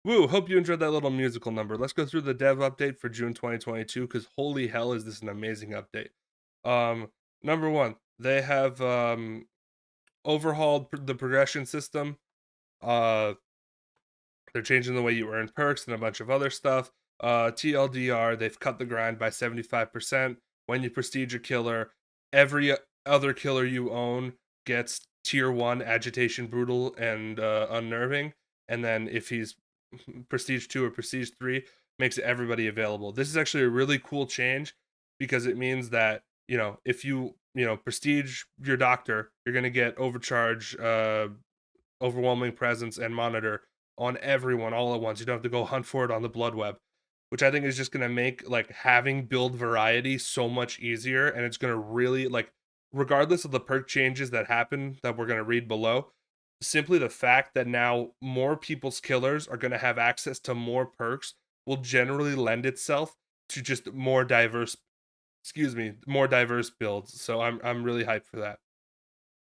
Woo, hope you enjoyed that little musical number. Let's go through the dev update for June 2022 because holy hell is this an amazing update. Um, Number one, they have overhauled the progression system. Uh, they're changing the way you earn perks and a bunch of other stuff. TLDR, they've cut the grind by 75%. When you prestige a killer, every other killer you own gets tier 1 agitation, brutal, and unnerving. And then if he's prestige 2 or prestige 3, makes everybody available. This is actually a really cool change because it means that, if you prestige your doctor, you're going to get overcharge, overwhelming presence, and monitor on everyone all at once. You don't have to go hunt for it on the blood web, which I think is just going to make like having build variety so much easier, and it's going to really like, regardless of the perk changes that happen that we're going to read below, simply the fact that now more people's killers are going to have access to more perks will generally lend itself to just more diverse builds. So I'm really hyped for that.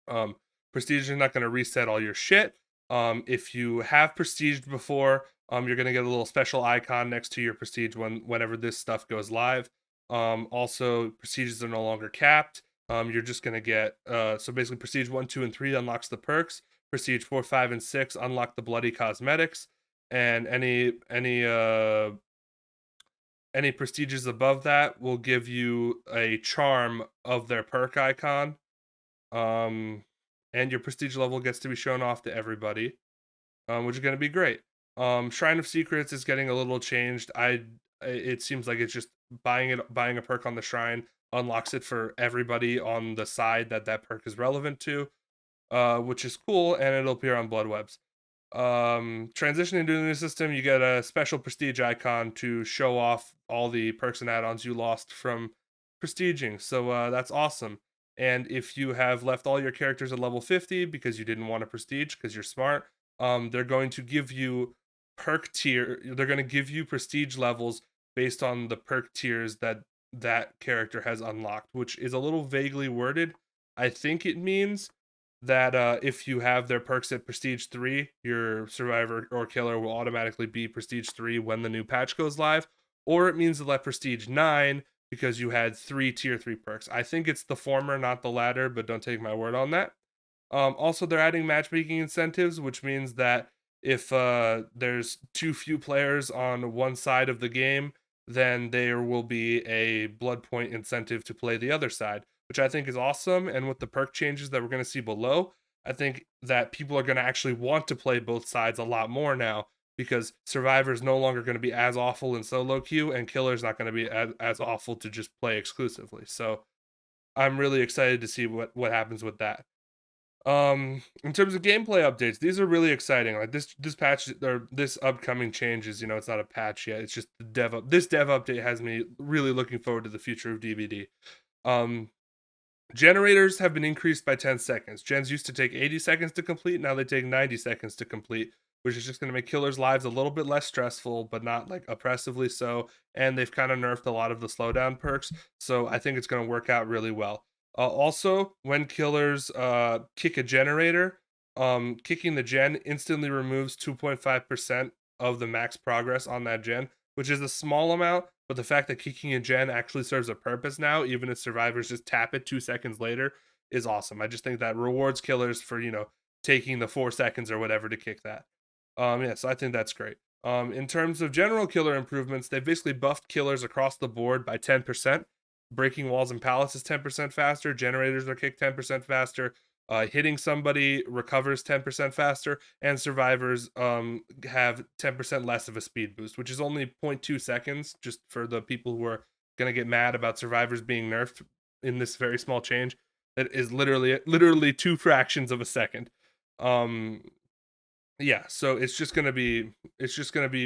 um Prestige is not going to reset all your shit. If you have prestiged before, you're going to get a little special icon next to your prestige whenever this stuff goes live. Also, prestiges are no longer capped. You're just going to get so basically prestige 1, 2, and 3 unlocks the perks. Prestige 4, 5, and 6 unlock the bloody cosmetics, and any prestiges above that will give you a charm of their perk icon. um and your prestige level gets to be shown off to everybody, which is going to be great. Shrine of Secrets is getting a little changed. It seems like it's just buying a perk on the shrine unlocks it for everybody on the side that perk is relevant to, which is cool, and it'll appear on blood webs. Transitioning to the new system, you get a special prestige icon to show off all the perks and add-ons you lost from prestiging. So that's awesome. And if you have left all your characters at level 50 because you didn't want to prestige because you're smart, they're going to give you they're going to give you prestige levels based on the perk tiers that character has unlocked, which is a little vaguely worded. I think it means that if you have their perks at prestige 3, your survivor or killer will automatically be prestige 3 when the new patch goes live, or it means that prestige 9 because you had 3 tier 3 perks. I think it's the former, not the latter, but don't take my word on that. Also, they're adding matchmaking incentives, which means that if there's too few players on one side of the game, then there will be a blood point incentive to play the other side, which I think is awesome. And with the perk changes that we're going to see below, I think that people are going to actually want to play both sides a lot more now because Survivor is no longer going to be as awful in solo queue, and Killer's not going to be as awful to just play exclusively. So I'm really excited to see what happens with that. In terms of gameplay updates, these are really exciting. Like this patch or this upcoming changes, it's not a patch yet. It's just this dev update has me really looking forward to the future of DBD. Um Generators have been increased by 10 seconds. Gens used to take 80 seconds to complete, now they take 90 seconds to complete, which is just going to make killers' lives a little bit less stressful, but not like oppressively so. And they've kind of nerfed a lot of the slowdown perks, so I think it's going to work out really well. Also, when killers kick a generator, kicking the gen instantly removes 2.5% of the max progress on that gen, which is a small amount, but the fact that kicking a gen actually serves a purpose now, even if survivors just tap it 2 seconds later, is awesome. I just think that rewards killers for, taking the 4 seconds or whatever to kick that. Yeah, so I think that's great. In terms of general killer improvements, they've basically buffed killers across the board by 10%. Breaking walls and pallets is 10% faster. Generators are kicked 10% faster. Hitting somebody recovers 10% faster, and survivors have 10% less of a speed boost, which is only 0.2 seconds, just for the people who are going to get mad about survivors being nerfed in this very small change. That is literally two fractions of a second. Um, yeah, so it's just gonna be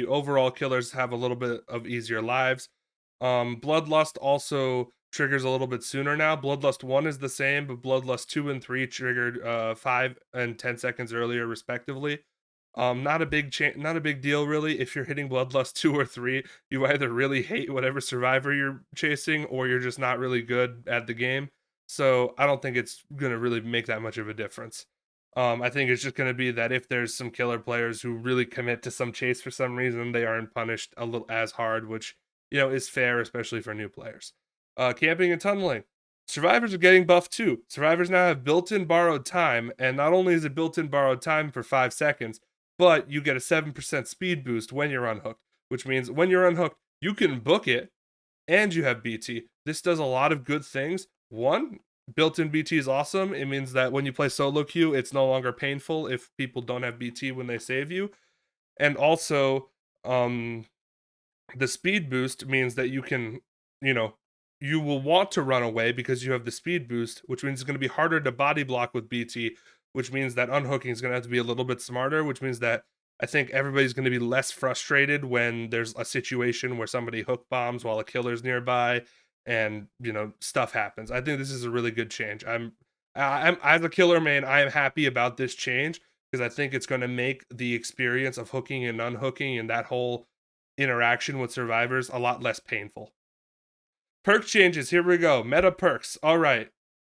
overall killers have a little bit of easier lives. Bloodlust also triggers a little bit sooner now. Bloodlust 1 is the same, but Bloodlust 2 and 3 triggered 5 and 10 seconds earlier respectively. Not a big deal really. If you're hitting Bloodlust 2 or 3, you either really hate whatever survivor you're chasing or you're just not really good at the game. So I don't think it's gonna really make that much of a difference. I think it's just going to be that if there's some killer players who really commit to some chase for some reason, they aren't punished a little as hard, which is fair, especially for new players. Camping and tunneling. Survivors are getting buffed too. Survivors now have built-in borrowed time, and not only is it built-in borrowed time for 5 seconds, but you get a 7% speed boost when you're unhooked, which means when you're unhooked, you can book it and you have BT. This does a lot of good things. One, built-in BT is awesome. It means that when you play solo queue, it's no longer painful if people don't have BT when they save you. And also, the speed boost means that you can, you will want to run away because you have the speed boost, which means it's going to be harder to body block with BT, which means that unhooking is going to have to be a little bit smarter, which means that I think everybody's going to be less frustrated when there's a situation where somebody hook bombs while a killer's nearby and, stuff happens. I think this is a really good change. I'm as a killer main, I am happy about this change because I think it's going to make the experience of hooking and unhooking and that whole interaction with survivors a lot less painful. Perk changes. Here we go. Meta perks. All right.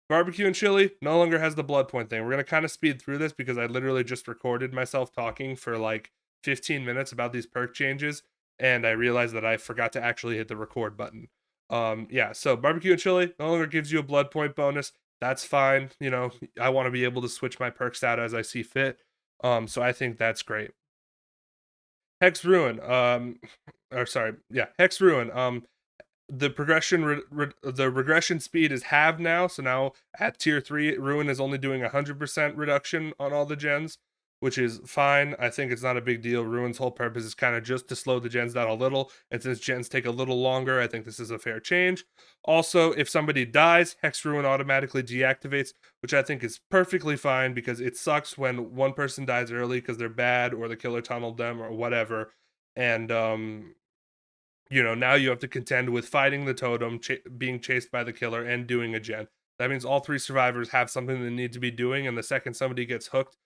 Barbecue and chili no longer has the blood point thing. We're going to kind of speed through this because I literally just recorded myself talking for like 15 minutes about these perk changes. And I realized that I forgot to actually hit the record button. Yeah, so barbecue and chili no longer gives you a blood point bonus. That's fine. I want to be able to switch my perks out as I see fit. So I think that's great. Hex Ruin. Hex Ruin. The the regression speed is halved now. So now at tier 3, Ruin is only doing 100% reduction on all the gens, which is fine. I think it's not a big deal. Ruin's whole purpose is kind of just to slow the gens down a little, and since gens take a little longer, I think this is a fair change. Also, if somebody dies, Hex Ruin automatically deactivates, which I think is perfectly fine because it sucks when one person dies early because they're bad or the killer tunneled them or whatever. And now you have to contend with fighting the totem, being chased by the killer, and doing a gen. That means all 3 survivors have something they need to be doing, and the second somebody gets hooked,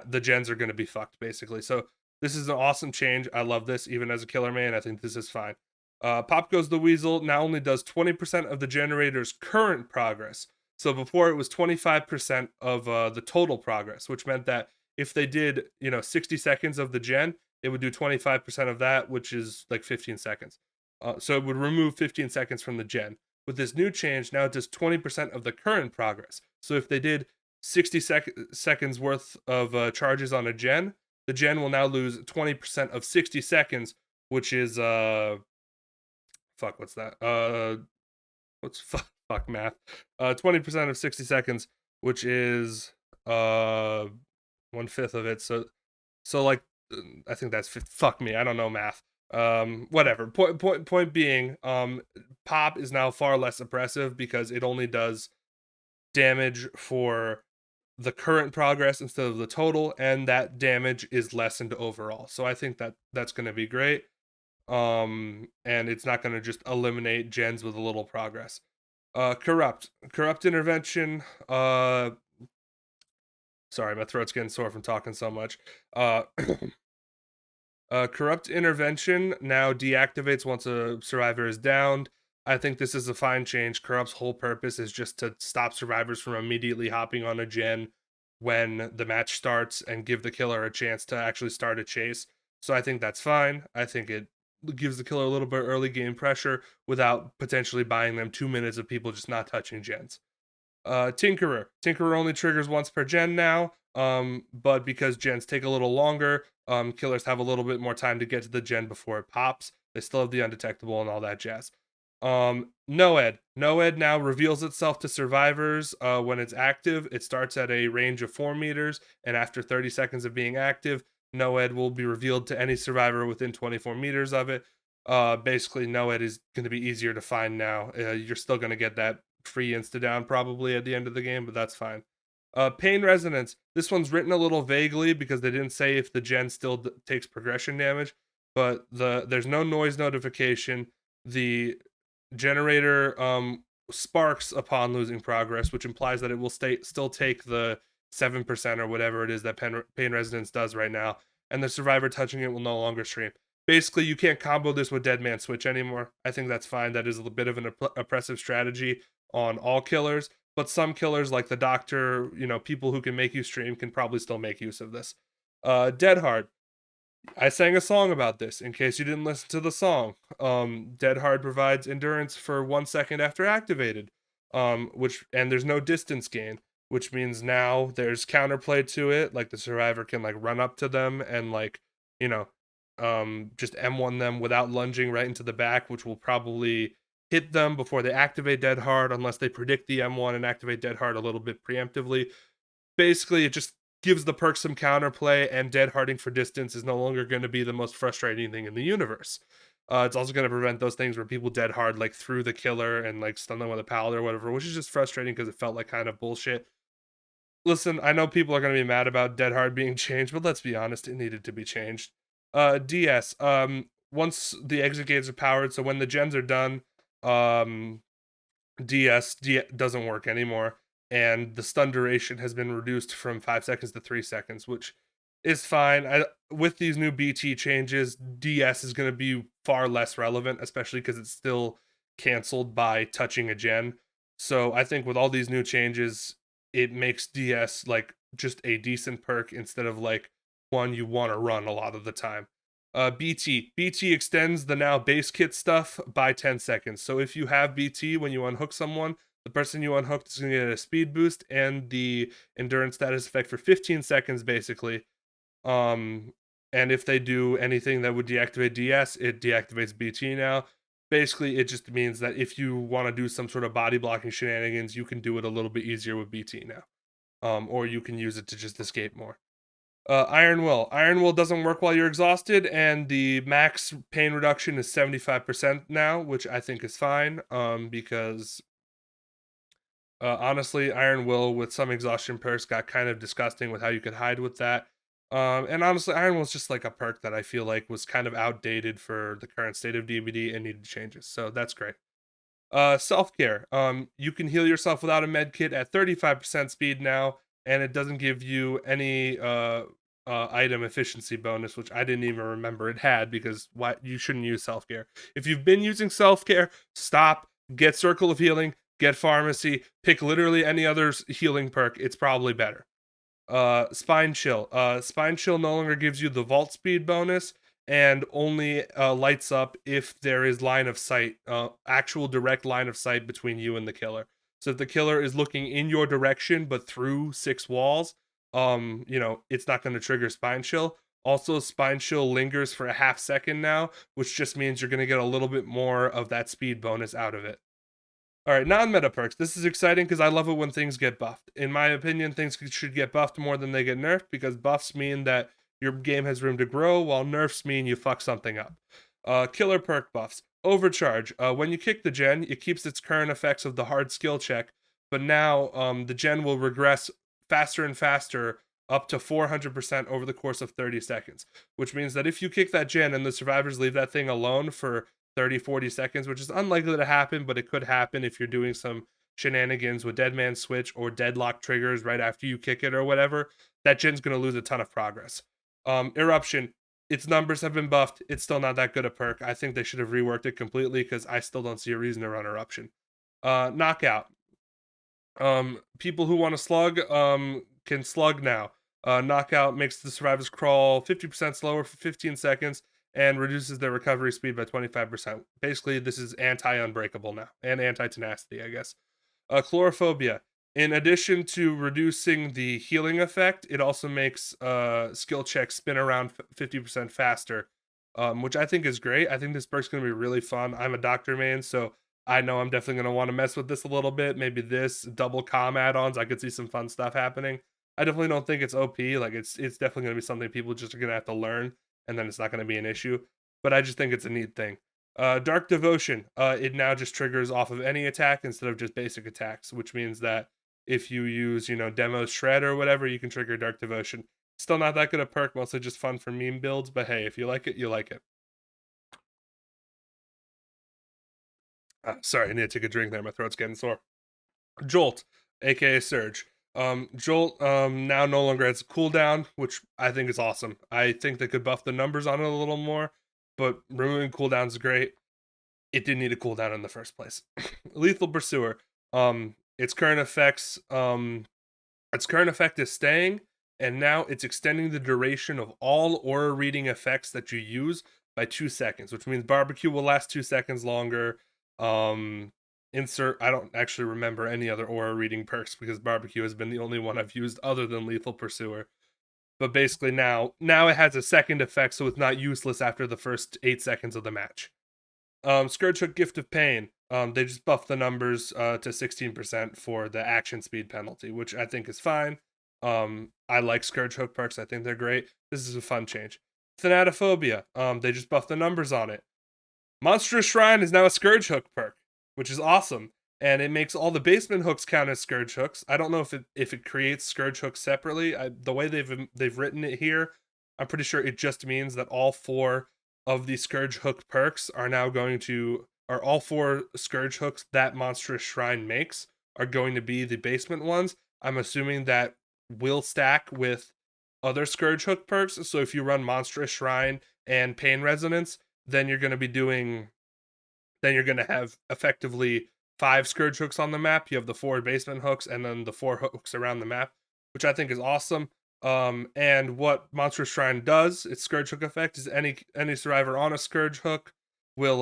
the gens are going to be fucked, basically. So this is an awesome change. I love this, even as a killer man. I think this is fine. Pop Goes the Weasel now only does 20% of the generator's current progress. So before it was 25% of the total progress, which meant that if they did, 60 seconds of the gen, it would do 25% of that, which is like 15 seconds. So it would remove 15 seconds from the gen. With this new change, now it does 20% of the current progress. So if they did 60 seconds worth of charges on a gen, the gen will now lose 20% of 60 seconds, which is what's that? Fuck math. 20% of 60 seconds, which is 1/5 of it. So like I think that's fuck me. I don't know math. Whatever. Point being, Pop is now far less oppressive because it only does damage for the current progress instead of the total, and that damage is lessened overall. So I think that that's going to be great. And it's not going to just eliminate gens with a little progress. Corrupt intervention. Sorry, my throat's getting sore from talking so much. Corrupt intervention now deactivates once a survivor is downed. I think this is a fine change. Corrupt's whole purpose is just to stop survivors from immediately hopping on a gen when the match starts and give the killer a chance to actually start a chase. So I think that's fine. I think it gives the killer a little bit early game pressure without potentially buying them 2 minutes of people just not touching gens. Tinkerer only triggers once per gen now, but because gens take a little longer, killers have a little bit more time to get to the gen before it pops. They still have the undetectable and all that jazz. Noed now reveals itself to survivors when it's active. It starts at a range of 4 meters, and after 30 seconds of being active, Noed will be revealed to any survivor within 24 meters of it. Basically, Noed is going to be easier to find now. You're still going to get that free insta-down probably at the end of the game, but that's fine. Pain Resonance. This one's written a little vaguely because they didn't say if the gen still takes progression damage, but there's no noise notification. The generator sparks upon losing progress, which implies that it will still take the 7% or whatever it is that Pain Resonance does right now, and the survivor touching it will no longer stream. Basically, you can't combo this with Dead Man Switch anymore. I think that's fine. That is a bit of an oppressive strategy on all killers, but some killers like the doctor, people who can make you stream can probably still make use of this. Dead Hard. I sang a song about this in case you didn't listen to the song. Dead Hard provides endurance for 1 second after activated, and there's no distance gain, which means now there's counterplay to it. Like the survivor can like run up to them and like, you know, just M1 them without lunging right into the back, which will probably hit them before they activate Dead Hard, unless they predict the M1 and activate Dead Hard a little bit preemptively. Basically, it just gives the perk some counterplay, and dead harding for distance is no longer going to be the most frustrating thing in the universe. It's also going to prevent those things where people dead hard like through the killer and like stun them with a pallet or whatever, which is just frustrating because it felt like kind of bullshit. Listen, I know people are going to be mad about dead hard being changed, but let's be honest, it needed to be changed. DS. Once the exit gates are powered, so when the gens are done, DS doesn't work anymore, and the stun duration has been reduced from 5 seconds to 3 seconds, which is fine. With these new BT changes, DS is going to be far less relevant, especially because it's still canceled by touching a gen. So I think with all these new changes, it makes DS like just a decent perk instead of like one you want to run a lot of the time. BT extends the now base kit stuff by 10 seconds. So if you have BT when you unhook someone, the person you unhooked is going to get a speed boost and the endurance status effect for 15 seconds basically. And if they do anything that would deactivate DS, it deactivates BT now. Basically, it just means that if you want to do some sort of body blocking shenanigans, you can do it a little bit easier with BT now. Or you can use it to just escape more. Iron Will. Iron Will doesn't work while you're exhausted, and the max pain reduction is 75% now, which I think is fine. Because honestly, Iron Will with some exhaustion perks got kind of disgusting with how you could hide with that. And honestly, Iron Will is just like a perk that I feel like was kind of outdated for the current state of DBD and needed changes. So that's great. Self-care. You can heal yourself without a med kit at 35% speed now, and it doesn't give you any item efficiency bonus, which I didn't even remember it had, because why you shouldn't use self-care. If you've been using self-care, stop, get Circle of Healing, get Pharmacy, pick literally any other healing perk. It's probably better. Spine Chill. Spine Chill no longer gives you the vault speed bonus and only lights up if there is line of sight, actual direct line of sight between you and the killer. So if the killer is looking in your direction but through 6 walls, it's not going to trigger Spine Chill. Also, Spine Chill lingers for a half second now, which just means you're going to get a little bit more of that speed bonus out of it. All right, non-meta perks. This is exciting because I love it when things get buffed. In my opinion, things should get buffed more than they get nerfed, because buffs mean that your game has room to grow, while nerfs mean you fuck something up. Killer perk buffs. Overcharge. When you kick the gen, it keeps its current effects of the hard skill check, but now the gen will regress faster and faster, up to 400% over the course of 30 seconds, which means that if you kick that gen and the survivors leave that thing alone for 30-40 seconds, which is unlikely to happen, but it could happen if you're doing some shenanigans with dead man switch or deadlock triggers right after you kick it or whatever, that gen's going to lose a ton of progress. Eruption. Its numbers have been buffed. It's still not that good a perk. I think they should have reworked it completely, because I still don't see a reason to run Eruption. Knockout. People who want to slug can slug now. Knockout makes the survivors crawl 50% slower for 15 seconds and reduces their recovery speed by 25%. Basically, this is anti-unbreakable now, and anti-tenacity, I guess. Chlorophobia. In addition to reducing the healing effect, it also makes skill checks spin around 50% faster, which I think is great. I think this perk's going to be really fun. I'm a doctor main, so I know I'm definitely going to want to mess with this a little bit. Maybe this double comm add-ons, I could see some fun stuff happening. I definitely don't think it's OP. Like it's definitely going to be something people just are going to have to learn, and then it's not going to be an issue. But I just think it's a neat thing. Dark Devotion. It now just triggers off of any attack instead of just basic attacks, which means that if you use, Demo Shred or whatever, you can trigger Dark Devotion. Still not that good a perk, mostly just fun for meme builds, but hey, if you like it, you like it. Sorry, I need to take a drink there. My throat's getting sore. Jolt, aka Surge. Jolt now no longer has a cooldown, which I think is awesome. I think they could buff the numbers on it a little more, but removing cooldowns is great. It didn't need a cooldown in the first place. Lethal Pursuer. Its current effects, its current effect is staying, and now it's extending the duration of all aura reading effects that you use by 2 seconds, which means barbecue will last 2 seconds longer. Um, insert. I don't actually remember any other aura reading perks because barbecue has been the only one I've used other than lethal pursuer. But basically now it has a second effect, so it's not useless after the first 8 seconds of the match. Szk'krrj Hook Gift of Pain. They just buffed the numbers to 16% for the action speed penalty, which I think is fine. I like Szk'krrj Hook perks. I think they're great. This is a fun change. Thanatophobia. They just buffed the numbers on it. Monstrous Shrine is now a Szk'krrj Hook perk, which is awesome. And it makes all the basement hooks count as Szk'krrj Hooks. I don't know if it creates Szk'krrj Hooks separately. The way they've written it here, I'm pretty sure it just means that all four of the Szk'krrj Hook perks are now going to, or all four Szk'krrj Hooks that Monstrous Shrine makes are going to be the basement ones. I'm assuming that will stack with other Szk'krrj Hook perks. So if you run Monstrous Shrine and Pain Resonance, then you're going to be doing, then you're going to have effectively 5 Szk'krrj Hooks on the map. You have the 4 basement hooks and then the 4 hooks around the map, which I think is awesome. And what Monstrous Shrine does, its Szk'krrj Hook effect, is any survivor on a Szk'krrj Hook will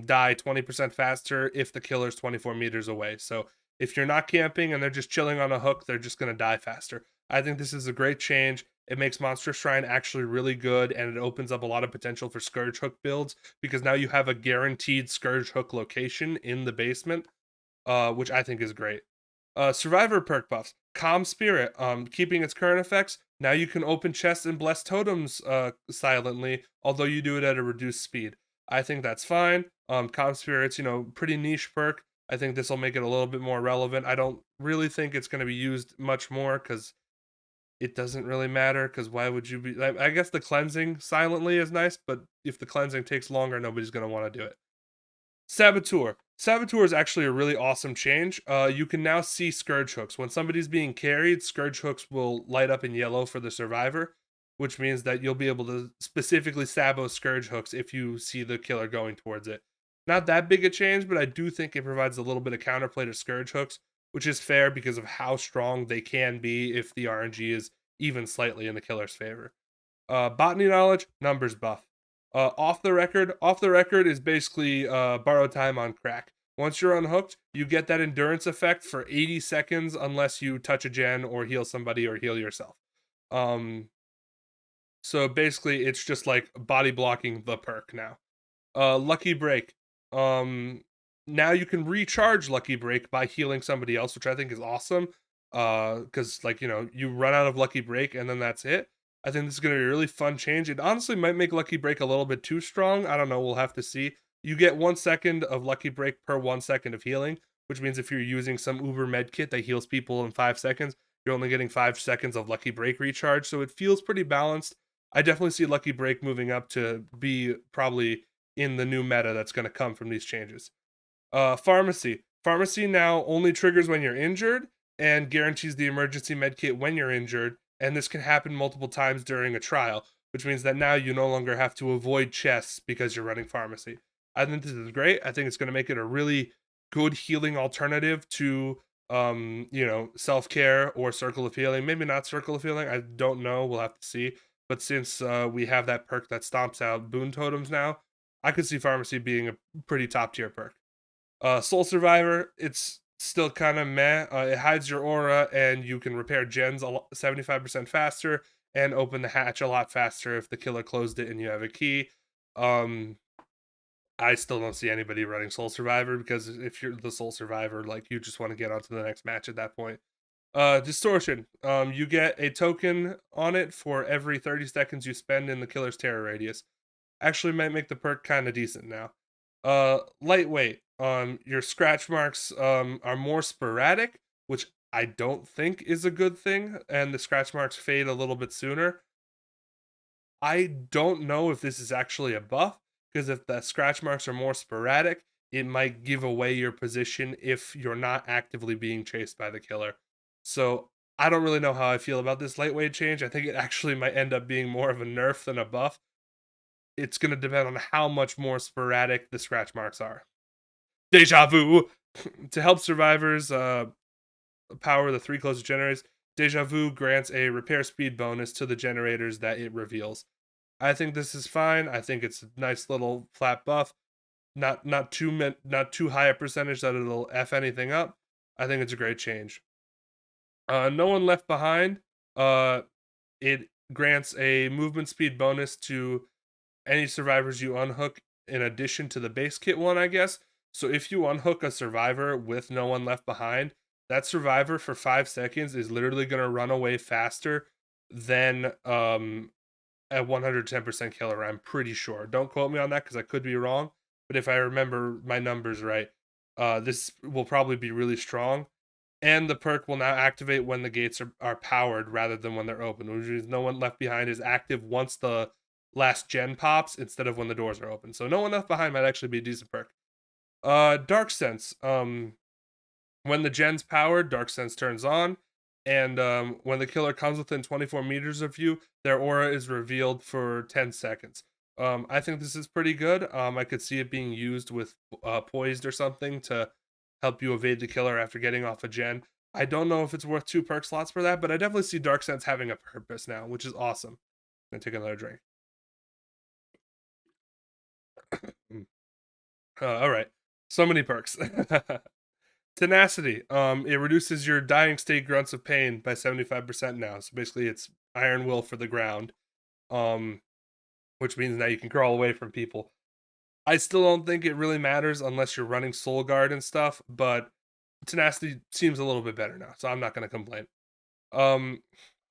die 20% faster if the killer's 24 meters away. So if you're not camping and they're just chilling on a hook, they're just going to die faster. I think this is a great change. It makes Monstrous Shrine actually really good, and it opens up a lot of potential for Szk'krrj Hook builds because now you have a guaranteed Szk'krrj Hook location in the basement, which I think is great. Survivor perk buffs. Calm Spirit, keeping its current effects. Now you can open chests and bless totems silently, although you do it at a reduced speed. I think that's fine. Calm Spirit's, pretty niche perk. I think this will make it a little bit more relevant. I don't really think it's going to be used much more because it doesn't really matter. Because why would you be? I guess the cleansing silently is nice, but if the cleansing takes longer, nobody's going to want to do it. Saboteur. Saboteur is actually a really awesome change. You can now see Szk'krrj Hooks. When somebody's being carried, Szk'krrj Hooks will light up in yellow for the survivor, which means that you'll be able to specifically sabo Szk'krrj Hooks if you see the killer going towards it. Not that big a change, but I do think it provides a little bit of counterplay to Szk'krrj Hooks, which is fair because of how strong they can be if the RNG is even slightly in the killer's favor. Botany knowledge, numbers buff. Off the record is basically borrowed time on crack. Once you're unhooked, you get that endurance effect for 80 seconds unless you touch a gen or heal somebody or heal yourself. So basically it's just like body blocking the perk now. Lucky Break. Now you can recharge Lucky Break by healing somebody else, which I think is awesome. Because you run out of Lucky Break and then that's it. I think this is going to be a really fun change. It honestly might make Lucky Break a little bit too strong. I don't know. We'll have to see. You get 1 second of Lucky Break per 1 second of healing, which means if you're using some Uber med kit that heals people in 5 seconds, you're only getting 5 seconds of Lucky Break recharge. So it feels pretty balanced. I definitely see Lucky Break moving up to be probably in the new meta that's going to come from these changes. Pharmacy. Pharmacy now only triggers when you're injured and guarantees the emergency medkit when you're injured, and this can happen multiple times during a trial, which means that now you no longer have to avoid chests because you're running pharmacy. I think this is great. I think it's going to make it a really good healing alternative to self-care or circle of healing. Maybe not circle of healing. I don't know. We'll have to see. But since we have that perk that stomps out boon totems now, I could see pharmacy being a pretty top tier perk. Soul Survivor, it's still kind of meh. It hides your aura, and you can repair gens 75% faster and open the hatch a lot faster if the killer closed it and you have a key. I still don't see anybody running Soul Survivor because if you're the Soul Survivor, like you just want to get on to the next match at that point. Distortion. You get a token on it for every 30 seconds you spend in the killer's terror radius. Actually might make the perk kind of decent now. Lightweight. Your scratch marks are more sporadic, which I don't think is a good thing, and the scratch marks fade a little bit sooner. I don't know if this is actually a buff, because if the scratch marks are more sporadic, it might give away your position if you're not actively being chased by the killer. So I don't really know how I feel about this lightweight change. I think it actually might end up being more of a nerf than a buff. It's going to depend on how much more sporadic the scratch marks are. Deja vu. To help survivors power the 3 closest generators. Deja vu grants a repair speed bonus to the generators that it reveals. I think this is fine. I think it's a nice little flat buff. Not too high a percentage that it'll f anything up. I think it's a great change. No One Left Behind. It grants a movement speed bonus to any survivors you unhook in addition to the base kit one, I guess. So if you unhook a survivor with No One Left Behind, that survivor for 5 seconds is literally going to run away faster than at 110% killer. I'm pretty sure. Don't quote me on that because I could be wrong. But if I remember my numbers right, this will probably be really strong. And the perk will now activate when the gates are powered rather than when they're open, which means No One Left Behind is active once the last gen pops instead of when the doors are open. So No One Left Behind might actually be a decent perk. Dark Sense. When the gen's powered, Dark Sense turns on, and when the killer comes within 24 meters of you, their aura is revealed for 10 seconds. I think this is pretty good. I could see it being used with Poised or something to help you evade the killer after getting off a gen. I don't know if it's worth 2 perk slots for that, but I definitely see Dark Sense having a purpose now, which is awesome. I'm gonna take another drink. All right, so many perks. Tenacity. It reduces your dying state grunts of pain by 75% now. So basically, it's Iron Will for the ground. Which means now you can crawl away from people. I still don't think it really matters unless you're running Soul Guard and stuff, but Tenacity seems a little bit better now, so I'm not going to complain.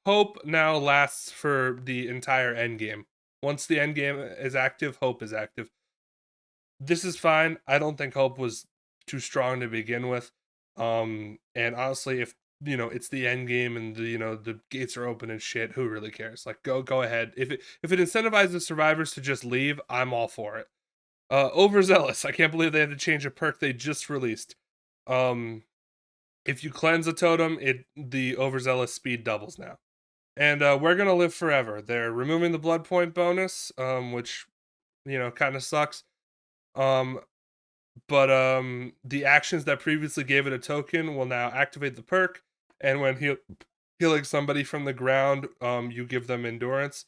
Hope now lasts for the entire end game. Once the end game is active, Hope is active. This is fine. I don't think Hope was too strong to begin with. And honestly, if it's the end game and the gates are open and shit, who really cares? Like go ahead. If it incentivizes survivors to just leave, I'm all for it. Overzealous. I can't believe they had to change a perk they just released. If you cleanse a totem, the overzealous speed doubles now. And We're Gonna Live Forever. They're removing the blood point bonus, which kind of sucks. But the actions that previously gave it a token will now activate the perk, and when healing somebody from the ground, you give them endurance.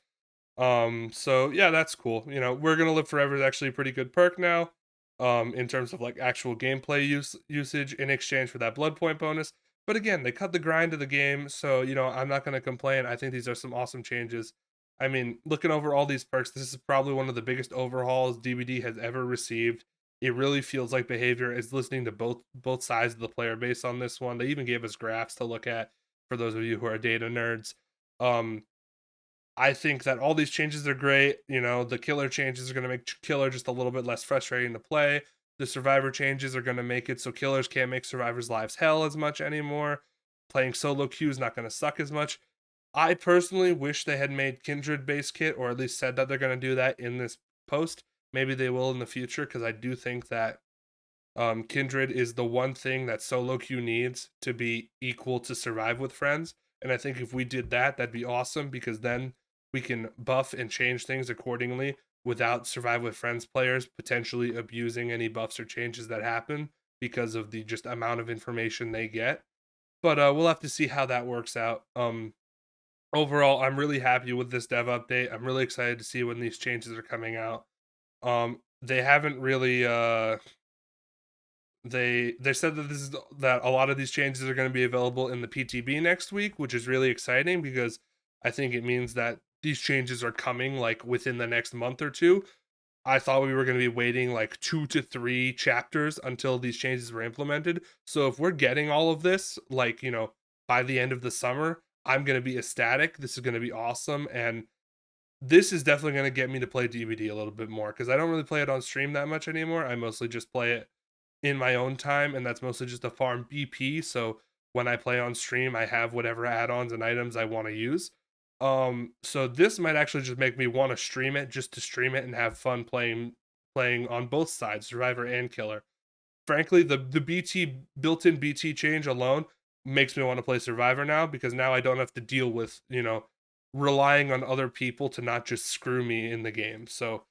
So yeah, that's cool. We're Gonna Live Forever is actually a pretty good perk now, in terms of like actual gameplay usage in exchange for that blood point bonus. But again, they cut the grind of the game, so I'm not gonna complain. I think these are some awesome changes. I mean, looking over all these perks, this is probably one of the biggest overhauls DBD has ever received. It really feels like behavior is listening to both sides of the player base on this one. They even gave us graphs to look at for those of you who are data nerds. I think that all these changes are great. The killer changes are going to make killer just a little bit less frustrating to play. The survivor changes are going to make it so killers can't make survivors' lives hell as much anymore. Playing solo queue is not going to suck as much. I personally wish they had made Kindred base kit, or at least said that they're going to do that in this post. Maybe they will in the future, because I do think that Kindred is the one thing that solo queue needs to be equal to survive with friends. And I think if we did that, that'd be awesome, because then we can buff and change things accordingly without survive with friends players potentially abusing any buffs or changes that happen because of the just amount of information they get. But we'll have to see how that works out. Overall, I'm really happy with this dev update. I'm really excited to see when these changes are coming out. They haven't really they said that a lot of these changes are going to be available in the PTB next week, which is really exciting because I think it means that these changes are coming like within the next month or two. I thought we were going to be waiting like 2 to 3 chapters until these changes were implemented. So if we're getting all of this like, by the end of the summer, I'm going to be ecstatic. This is going to be awesome, and this is definitely going to get me to play DBD a little bit more, because I don't really play it on stream that much anymore. I mostly just play it in my own time, and that's mostly just a farm BP. So when I play on stream, I have whatever add-ons and items I want to use. So this might actually just make me want to stream it, just to stream it and have fun playing on both sides, survivor and killer. Frankly, the BT built-in BT change alone makes me want to play survivor now, because now I don't have to deal with relying on other people to not just screw me in the game. So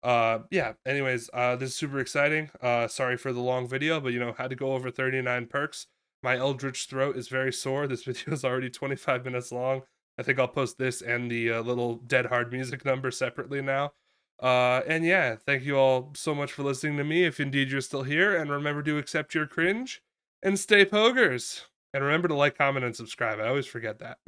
yeah, anyways, this is super exciting. Sorry for the long video, but had to go over 39 perks. My eldritch throat is very sore. This video is already 25 minutes long. I think I'll post this and the little dead hard music number separately now. And yeah, thank you all so much for listening to me, if indeed you're still here. And remember to accept your cringe and stay pogers. And remember to like, comment, and subscribe. I always forget that.